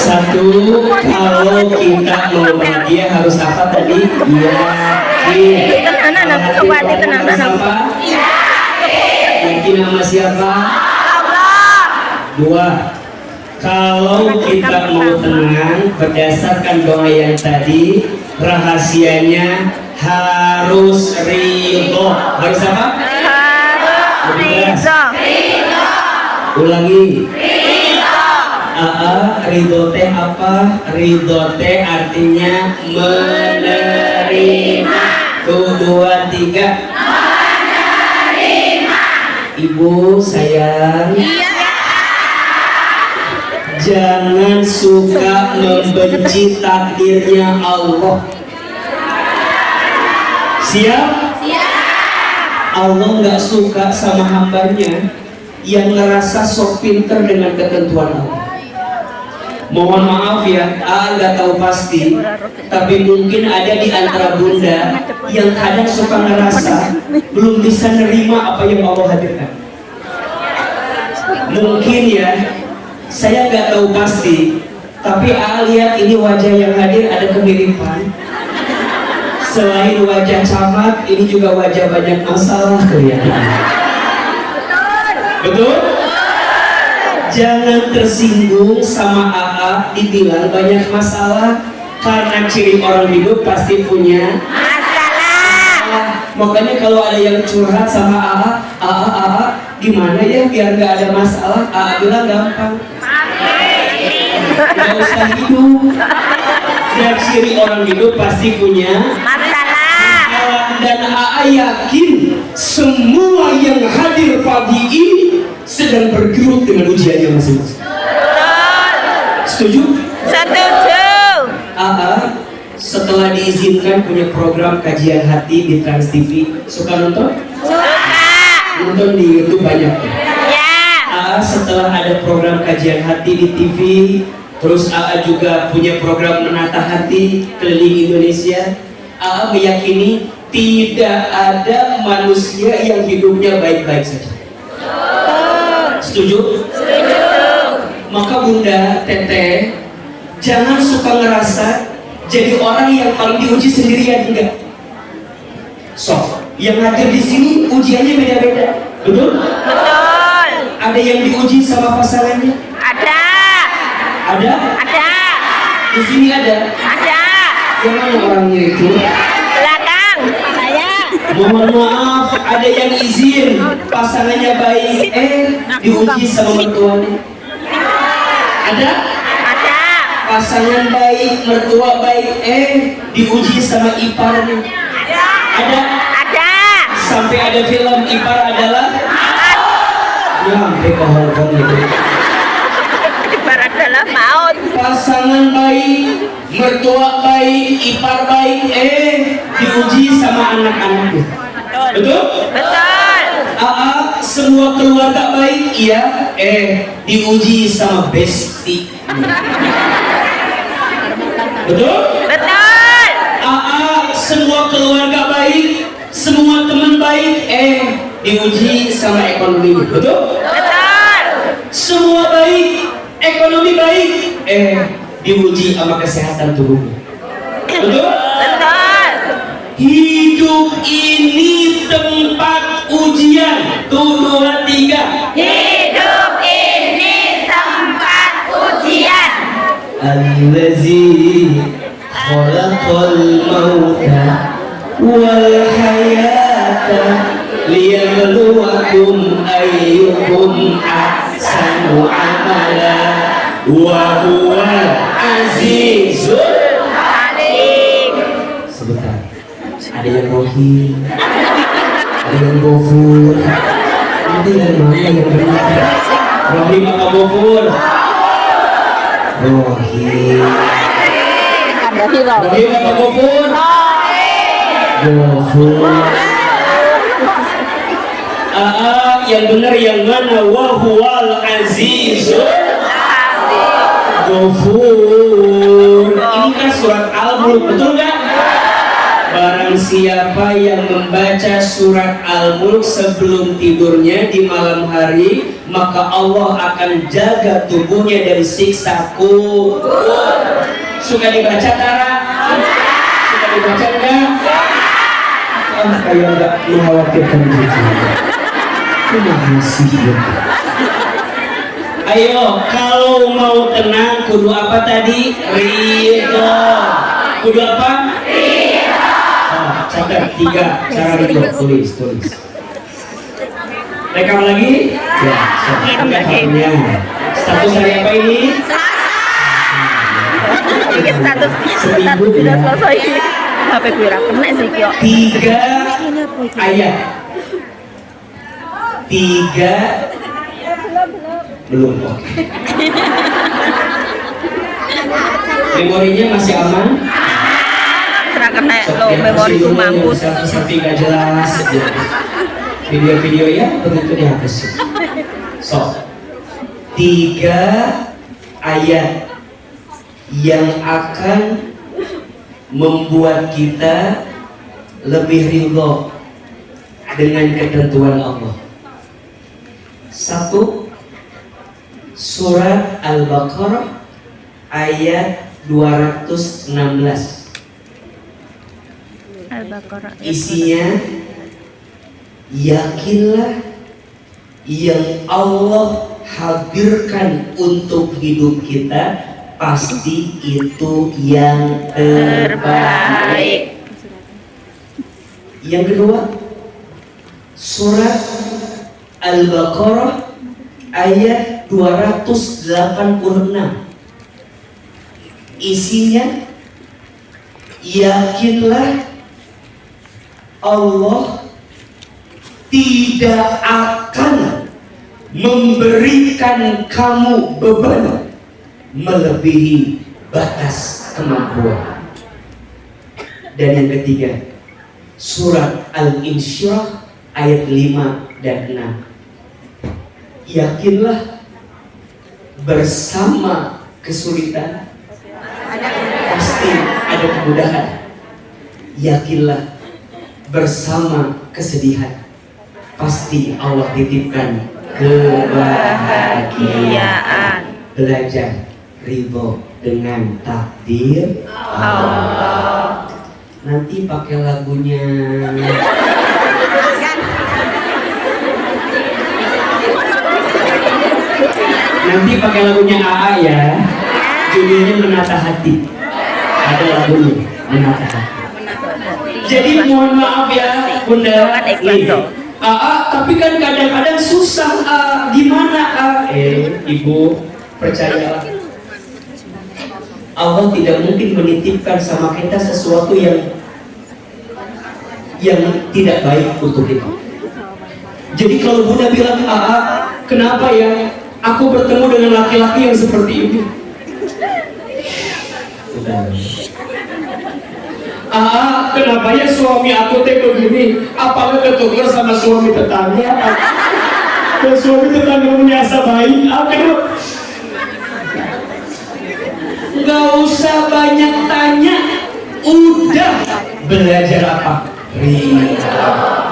Satu, kalau kita mau bahagia harus apa tadi? Yakin. Tenanan, aku kuat tenanan. Siapa? Yakin sama siapa? Allah. Dua, kalau kita mau tenang berdasarkan doa yang tadi, rahasianya harus ridho. Harus apa? Harus ridho. Ulangi. Ridho teh apa? Ridho teh artinya menerima. Tuh, 2, 3. Menerima. Ibu sayang, jangan suka membenci takdirnya Allah. Siap? Allah nggak suka sama hambanya yang ngerasa sok pinter dengan ketentuan Allah. Mohon maaf ya, nggak tahu pasti, tapi mungkin ada di antara bunda yang kadang suka ngerasa belum bisa nerima apa yang Allah hadirkan. Mungkin ya, saya nggak tahu pasti, tapi lihat ini wajah yang hadir ada kemiripan. Selain wajah camat, ini juga wajah banyak masalah kelihatan. Betul? Jangan tersinggung sama dibilang banyak masalah, karena ciri orang hidup pasti punya masalah. Makanya kalau ada yang curhat sama gimana ya biar nggak ada masalah, bilang gampang, nggak usah hidup. Dan ciri orang hidup pasti punya Masalah. dan yakin semua yang hadir pagi ini sedang bergerut dengan ujiannya masing-masing. Setuju? Setuju. Setelah diizinkan punya program kajian hati di Trans TV, suka nonton? Suka. Nonton di YouTube banyak ya? Ya. Setelah ada program kajian hati di TV, terus juga punya program menata hati keliling Indonesia. Meyakini tidak ada manusia yang hidupnya baik-baik saja. Setuju? Setuju. Maka bunda, teteh, jangan suka ngerasa jadi orang yang paling diuji sendirian, enggak. Yang hadir di sini ujiannya beda-beda, betul? Betul. Ada yang diuji sama pasangannya? Ada. Ada? Ada. Di sini ada? Ada. Yang mana orangnya itu? Belakang. Saya. Mohon maaf, ada yang izin pasangannya baik, diuji sama mertuanya. Ada? Ada. Pasangan baik, mertua baik, diuji sama iparnya. Ada? Ada. Sampai ada film ipar adalah? Ya, sampai ke Hongkong itu. Ibarat dalam maut. Pasangan baik, mertua baik, ipar baik, diuji sama anak-anaknya. Betul? Betul. Semua keluarga baik, iya, diuji sama besti. Betul? Betul. Semua keluarga baik, semua teman baik, diuji sama ekonomi. Betul? Betul. Semua baik, ekonomi baik, diuji sama kesehatan tubuhnya. Betul? Betul. Hidup ini tempat ujian. Tuh, 2, 3. Hidup allazi khalaqal mauta wal hayata liyabluwakum ayyukum ahsanu amala wa huwal azizul Halim. sebentar, ada yang rohim, ada yang gofur, ada yang mana yang benar? Rohim apa gofur? Rohim. Rohim apa gofur? Gofur. Yang benar yang mana? Wa huwal azizul Ghafur. Ini kan surat Al-Mulk, betul nggak? Barang siapa yang membaca surat Al-Mulk sebelum tidurnya di malam hari, maka Allah akan jaga tubuhnya dari siksa kubur. Suka dibaca Tara? Suka dibaca enggak? Kayak enggak mengkhawatirkan diri. Terima kasih ya. Ayo, kalau mau tenang kudu apa tadi? Ridho. Kudu apa? Ridho. Catat 3 cara ridho. Tulis. Rekam lagi? Ya, angkat HP-nya. Status hari apa ini? Ini status Seminggu sudah ya. selesai. HP gue ra kena sih kyo. 3 ayat. 3 belum kok. Memorinya masih aman? Ra kena Sok, lo ya, memoriku masih dulu, mampus. selfie gak jelas. Video-video ya begitu dihapus. So, 3 ayat yang akan membuat kita lebih ridho dengan ketentuan Allah. 1, surat Al-Baqarah ayat 216. Al-Baqarah. Isinya, yakinlah yang Allah hadirkan untuk hidup kita pasti itu yang terbaik. Yang kedua, surat Al-Baqarah ayat 286. Isinya, yakinlah Allah tidak akan memberikan kamu beban melebihi batas kemampuan. Dan yang ketiga, surat Al-Insyirah ayat 5 dan 6. Yakinlah bersama kesulitan pasti ada kemudahan. Yakinlah bersama kesedihan pasti Allah titipkan kebahagiaan. Belajar ridho dengan takdir Allah. Nanti pakai lagunya. Nanti pakai lagunya AA ya. Judulnya Menata Hati. Ada lagunya Menata Hati. Jadi mohon maaf ya Bunda. AA, tapi kan kadang-kadang susah. Gimana Ibu percayalah, Allah tidak mungkin menitipkan sama kita sesuatu yang tidak baik untuk kita. Jadi kalau Bunda bilang, kenapa ya aku bertemu dengan laki-laki yang seperti ini? Kenapa ya suami aku teh begini? Apakah ketukar sama suami tetangga? Dan suami tetangga punya baik? Gak usah banyak tanya. Udah belajar apa? Ridho.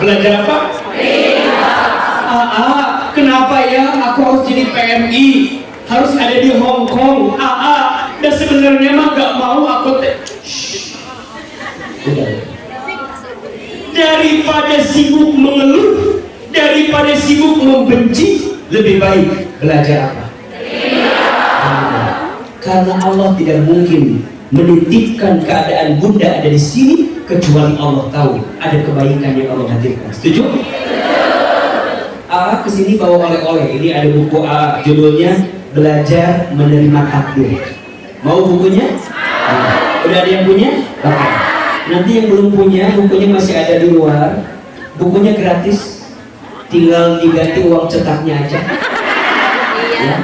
Belajar apa? Ridho. Kenapa ya aku harus jadi PMI? Harus ada di Hong Kong? Dan sebenarnya mah gak mau aku daripada sibuk mengeluh, daripada sibuk membenci, lebih baik belajar apa? Karena Allah tidak mungkin menitipkan keadaan bunda ada di sini kecuali Allah tahu ada kebaikan yang Allah hadirkan. Setuju? AA kesini bawa oleh-oleh. Ini ada buku AA, judulnya Belajar Menerima Takdir. Mau bukunya? Udah ada yang punya? Oke. Nanti yang belum punya, bukunya masih ada di luar. Bukunya gratis, tinggal diganti uang cetaknya aja. Ya.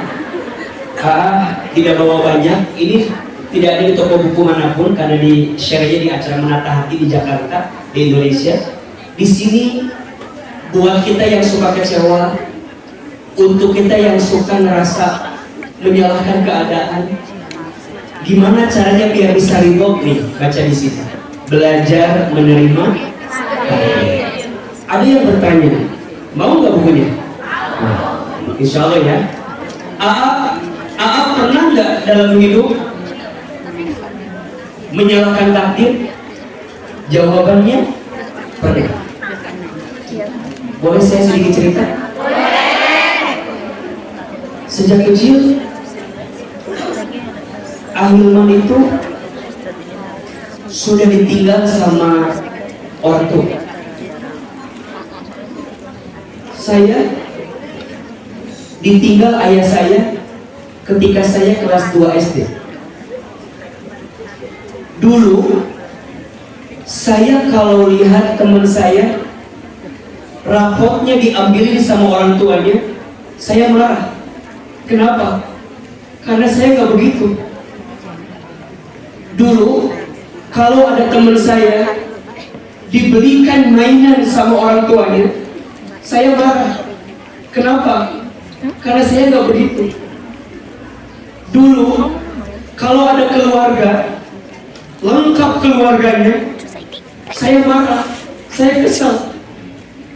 Tidak bawa banyak. Ini tidak ada di toko buku manapun karena di share-nya di acara Menata Hati di Jakarta, di Indonesia. Di sini buat kita yang suka kecewa, untuk kita yang suka ngerasa menyalahkan keadaan, gimana caranya biar bisa ridho nih? Baca di sini. Belajar menerima. Ada yang bertanya, mau nggak bukunya? Insya Allah ya. AA pernah nggak dalam hidup menyalahkan takdir? Jawabannya pernah. Boleh saya sedikit cerita? Sejak kecil, Ahilman itu sudah ditinggal sama orang tua. Saya ditinggal ayah saya ketika saya kelas 2 SD. Dulu, saya kalau lihat teman saya rapotnya diambilin sama orang tuanya, saya marah. Kenapa? Karena saya nggak begitu. Dulu, kalau ada teman saya dibelikan mainan sama orang tuanya, saya marah. Kenapa? Karena saya nggak begitu. Dulu, kalau ada keluarga lengkap keluarganya, saya marah, saya kesal.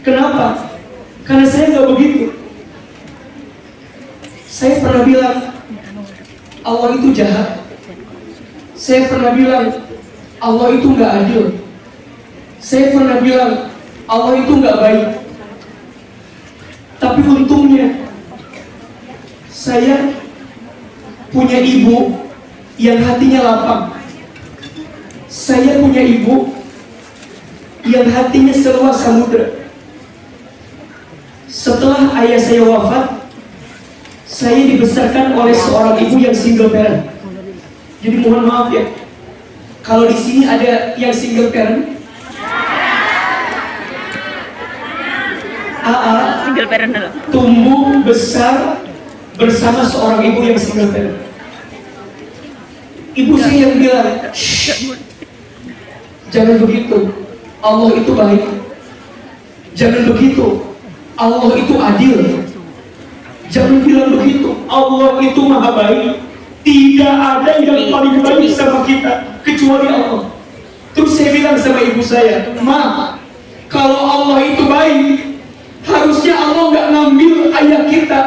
Kenapa? Karena saya nggak begitu. Saya pernah bilang Allah itu jahat. Saya pernah bilang Allah itu nggak adil. Saya pernah bilang Allah itu nggak baik. Tapi untungnya saya punya ibu yang hatinya lapang. Saya punya ibu yang hatinya seluas samudra. Setelah ayah saya wafat, saya dibesarkan oleh seorang ibu yang single parent. Jadi mohon maaf ya, kalau di sini ada yang single parent, AA Single parent dulu. tumbuh besar bersama seorang ibu yang single parent. Ibu saya yang bilang, "Shh, jangan begitu, Allah itu baik. Jangan begitu, Allah itu adil. Jangan bilang begitu, Allah itu maha baik. Tidak ada yang paling baik sama kita kecuali Allah." Terus saya bilang sama ibu saya, "Ma, kalau Allah itu baik, harusnya Allah nggak ngambil ayah kita.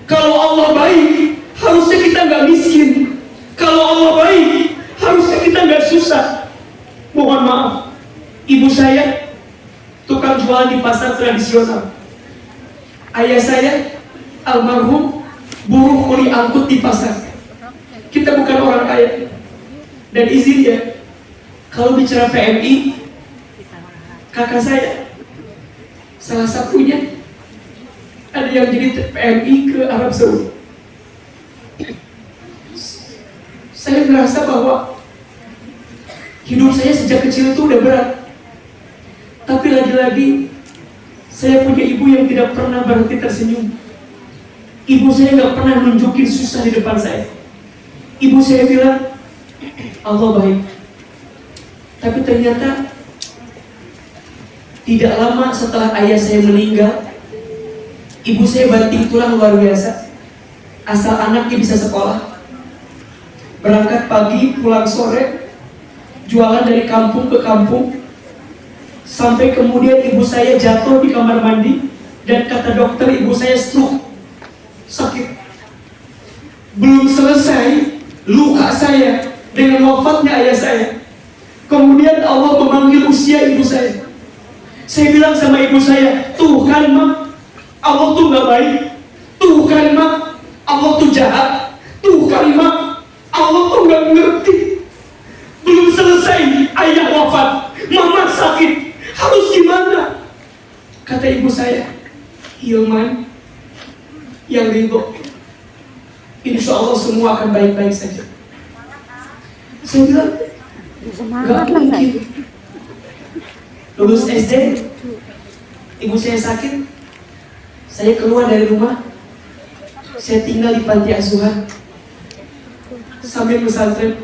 Kalau Allah baik, harusnya kita nggak miskin. Kalau Allah baik, harusnya kita nggak susah." Mohon maaf, ibu saya tukang jualan di pasar tradisional. Ayah saya almarhum buruh kuli angkut di pasar. Kita bukan orang kaya. Dan izin ya, kalau bicara PMI, kakak saya salah satunya ada yang jadi PMI ke Arab Saudi. Saya merasa bahwa hidup saya sejak kecil itu udah berat. Tapi lagi-lagi saya punya ibu yang tidak pernah berhenti tersenyum. Ibu saya nggak pernah nunjukin susah di depan saya. Ibu saya bilang, Allah baik. Tapi ternyata tidak lama setelah ayah saya meninggal, ibu saya banting tulang luar biasa. Asal anaknya bisa sekolah, berangkat pagi, pulang sore, jualan dari kampung ke kampung, sampai kemudian ibu saya jatuh di kamar mandi dan kata dokter ibu saya stroke, sakit. Belum selesai luka saya dengan wafatnya ayah saya, kemudian Allah memanggil usia ibu saya. Saya bilang sama ibu saya, tuh kan mak, Allah tuh gak baik. Tuh kan mak, Allah tuh jahat. Tuh kan mak, Kata ibu saya, Hilman, yang ridho, insya Allah semua akan baik-baik saja. Saya bilang, gak mungkin. Lulus SD, ibu saya sakit, saya keluar dari rumah, saya tinggal di panti asuhan sambil pesantren.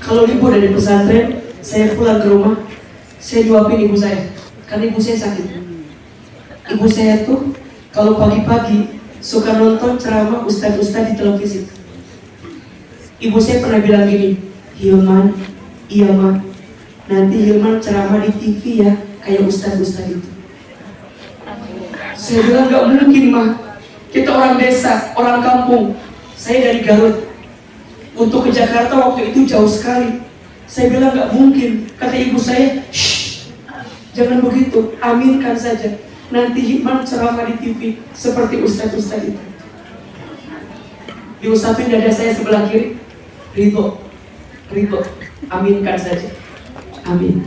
Kalau libur dari pesantren, saya pulang ke rumah, saya nyuapin ibu saya, karena ibu saya sakit. Ibu saya tuh kalau pagi-pagi suka nonton ceramah ustadz-ustadz di televisi. Ibu saya pernah bilang gini, Hilman, iya ma, nanti Hilman ceramah di TV ya, kayak ustadz-ustadz itu. Saya bilang gak mungkin ma, kita orang desa, orang kampung. Saya dari Garut, untuk ke Jakarta waktu itu jauh sekali. Saya bilang gak mungkin. Kata ibu saya, shh, jangan begitu, aminkan saja. Nanti Hilman ceramah di TV seperti ustadz-ustadz itu. Diusapin dada saya sebelah kiri, ridho, aminkan saja, amin.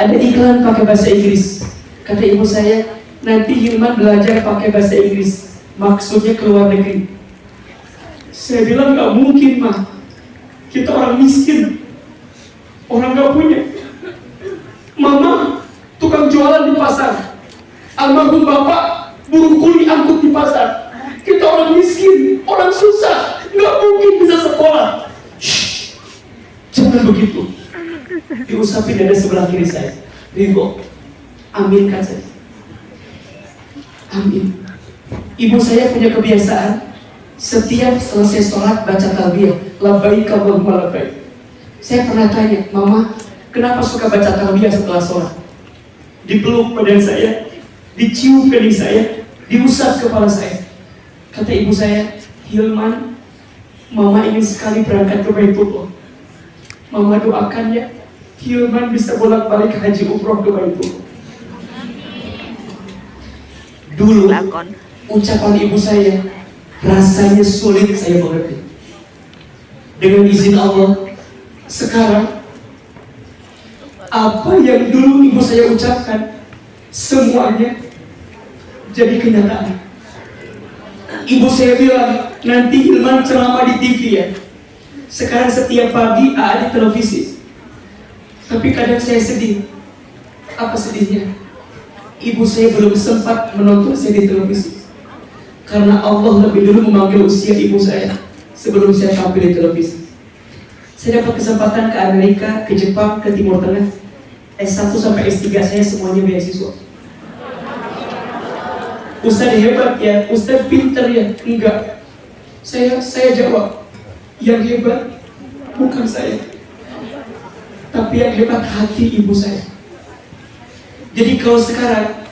Ada iklan pakai bahasa Inggris. Kata ibu saya, nanti Hilman belajar pakai bahasa Inggris, maksudnya ke luar negeri. Saya bilang gak mungkin mah, kita orang miskin, orang gak punya. Mama tukang jualan di pasar, almarhum bapak buruh kuli angkut di pasar. Kita orang miskin, orang susah, gak mungkin bisa sekolah. Shh, jangan begitu. Diusapin dada sebelah kiri saya, ridho, aminkan saja, amin. Ibu saya punya kebiasaan, setiap selesai sholat baca talbiyah, labbaik Allahumma labbaik. Saya pernah tanya, mama, kenapa suka baca talbiyah setelah sholat? Dipeluk badan saya, dicium kening saya, diusap kepala saya. Kata ibu saya, Hilman, mama ingin sekali berangkat ke Baitullah. Mama doakan ya, Hilman bisa bolak-balik haji umroh ke Baitullah. Dulu, ucapan ibu saya rasanya sulit saya mengerti. Dengan izin Allah, sekarang apa yang dulu ibu saya ucapkan semuanya jadi kenyataan. Ibu saya bilang, nanti Hilman ceramah di TV ya. Sekarang setiap pagi ada di televisi. Tapi kadang saya sedih. Apa sedihnya? Ibu saya belum sempat menonton saya di televisi. Karena Allah lebih dulu memanggil usia ibu saya sebelum saya tampil di televisi. Saya dapat kesempatan ke Amerika, ke Jepang, ke Timur Tengah. S1 sampai S3 saya semuanya beasiswa. Ustadz hebat ya, Ustadz pinter ya? Enggak. Saya jawab, yang hebat bukan saya, tapi yang hebat hati ibu saya. Jadi kalau sekarang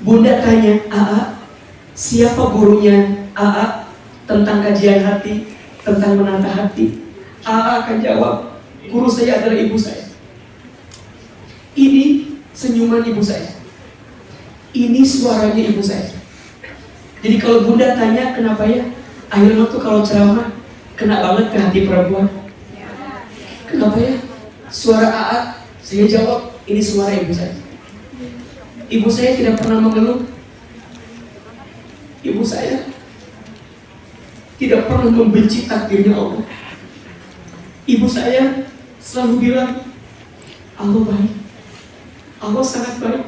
Bunda tanya, Aa, siapa gurunya Aa tentang kajian hati, tentang menata hati? Aa akan jawab, guru saya adalah ibu saya. Ini senyuman ibu saya. Ini suaranya ibu saya. Jadi kalau Bunda tanya kenapa ya, akhirnya tuh kalau ceramah kena banget ke hati perempuan. Kenapa ya? Suara Aa, saya jawab, ini suara ibu saya. Ibu saya tidak pernah mengeluh. Ibu saya tidak pernah membenci takdirnya Allah. Ibu saya selalu bilang, Allah baik, Allah sangat baik.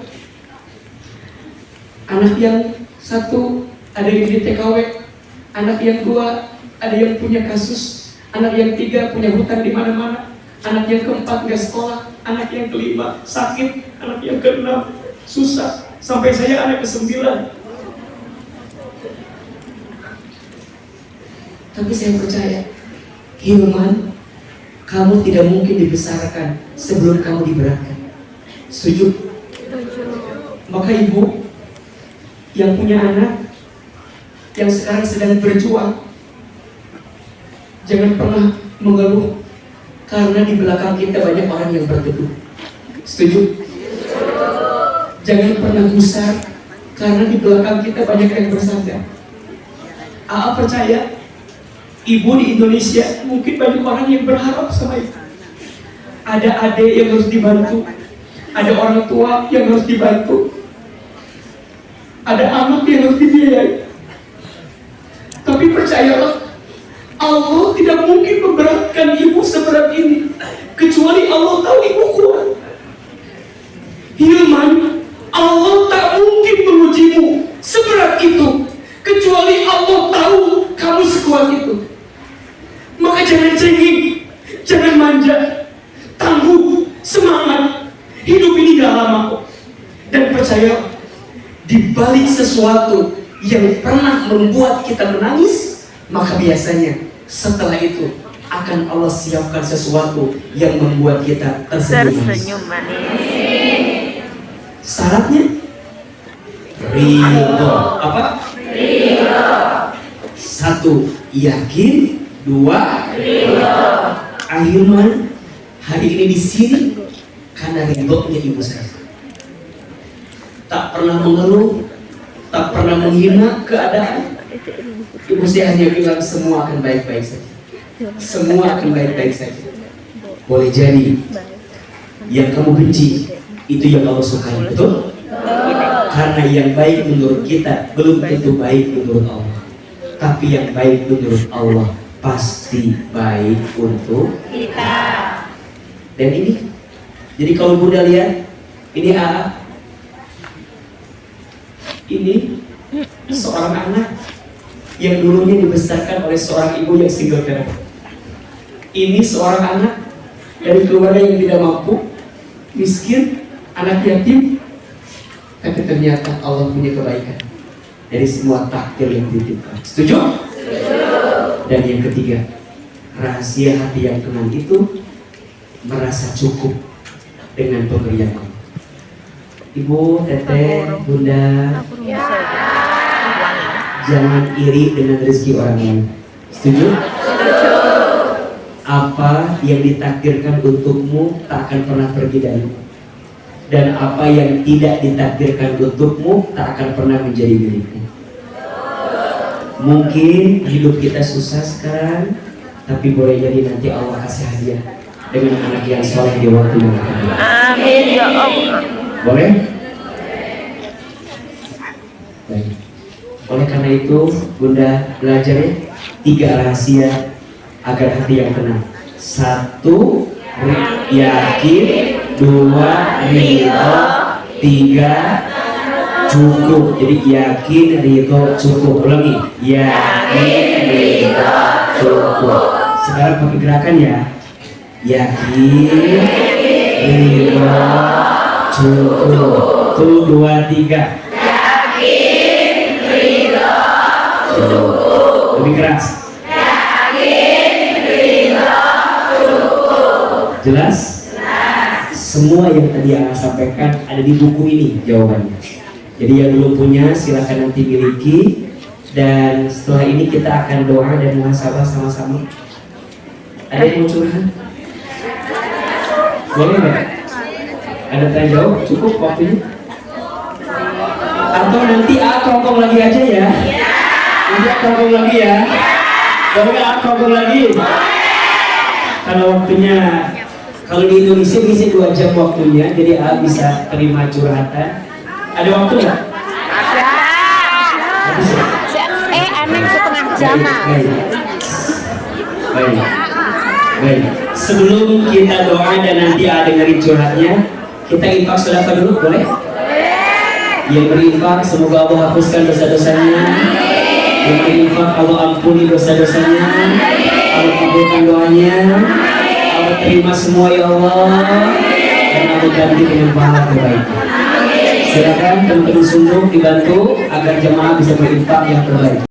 Anak yang satu ada yang di TKW, anak yang dua ada yang punya kasus, anak yang tiga punya hutang di mana-mana, anak yang keempat nggak sekolah, anak yang kelima sakit, anak yang keenam susah, sampai saya anak ke-9. Tapi saya percaya, Hilman, kamu tidak mungkin dibesarkan sebelum kamu diberatkan. Setuju? Maka ibu yang punya anak, yang sekarang sedang berjuang, jangan pernah mengeluh, karena di belakang kita banyak orang yang berteduh. Setuju? Jangan pernah gusar, karena di belakang kita banyak yang bersandar. Aa percaya, ibu di Indonesia mungkin banyak orang yang berharap sama ibu. Ada adik yang harus dibantu, Ada orang tua yang harus dibantu, ada anak yang harus dibiayai. Tapi percayalah, Allah tidak mungkin memberatkan ibu seberat ini, kecuali Allah tahu ibu kuat. Hilman, Allah tak mungkin mengujimu seberat itu, kecuali Allah tahu kamu sekuat itu. Maka jangan cengeng, jangan manja, tangguh, semangat. Hidup ini gak lama kok. Dan percaya, di balik sesuatu yang pernah membuat kita menangis, maka biasanya setelah itu akan Allah siapkan sesuatu yang membuat kita tersenyum manis. Syaratnya ridho. Apa? Ridho. 1, yakin. 2, ridho. Ahilman hari ini di sini karena ridhonya ibu saya. Tak pernah mengeluh, tak pernah menghina keadaan. Ibu saya hanya bilang semua akan baik-baik saja. Semua akan baik-baik saja. Boleh jadi yang kamu benci itu yang Allah sukai, betul? Karena yang baik menurut kita belum tentu baik menurut Allah. Tapi yang baik menurut Allah pasti baik untuk kita. Dan ini, jadi kalau Bunda lihat, ini AA, ini seorang anak yang dulunya dibesarkan oleh seorang ibu yang single parent. Ini seorang anak dari keluarga yang tidak mampu, miskin, anak yatim, tapi ternyata Allah punya kebaikan dari semua takdir yang dititipkan. Setuju? Dan yang ketiga, rahasia hati yang tenang itu merasa cukup dengan pemberian Allah. Ibu, teteh, bunda, jangan iri dengan rezeki orang lain. Setuju? Apa yang ditakdirkan untukmu tak akan pernah pergi darimu. Dan apa yang tidak ditakdirkan untukmu tak akan pernah menjadi milikmu. Mungkin hidup kita susah sekarang, tapi boleh jadi nanti Allah kasih hadiah dengan anak yang soleh di waktu yang akan datang. Amin ya Allah. Boleh? Baik. Oleh karena itu, Bunda belajar ya 3 rahasia agar hati yang tenang. 1, yakin. 2, ridho. 3, cukup. Jadi yakin, ridho, cukup. Ulangi. Yakin, ridho, cukup. Sekarang pakai gerakan ya. Yakin, ridho, cukup. 1, 2, 3. Yakin, ridho, cukup. Lebih keras. Yakin, ridho, cukup. Jelas? Semua yang tadi Ana sampaikan ada di buku ini jawabannya. Jadi yang belum punya silakan nanti miliki. Dan setelah ini kita akan doa dan muhasabah sama-sama. Ada yang mau curhat? Boleh nggak? Ada tanya jawab? Cukup waktunya? Atau nanti kongkong lagi aja ya? Nanti kongkong lagi ya? Boleh kongkong lagi? Karena waktunya, kalau di Indonesia bisa 2 jam waktunya, jadi bisa terima curhatan. Ada waktu nggak? Ada. Habis ya? Anak setengah jam. Baik. Baik. Sebelum kita doa dan nanti dengerin curhatnya, kita infak sedekah dulu, boleh? Yang berinfak semoga Allah hapuskan dosa-dosanya. Yang berinfak Allah ampuni dosa-dosanya. Allah kabulkan doanya. Allah terima semua ya Allah. Dan Allah ganti dengan pahala kebaikan. Silakan teman-teman sungguh dibantu agar jemaah bisa berinfak yang terbaik.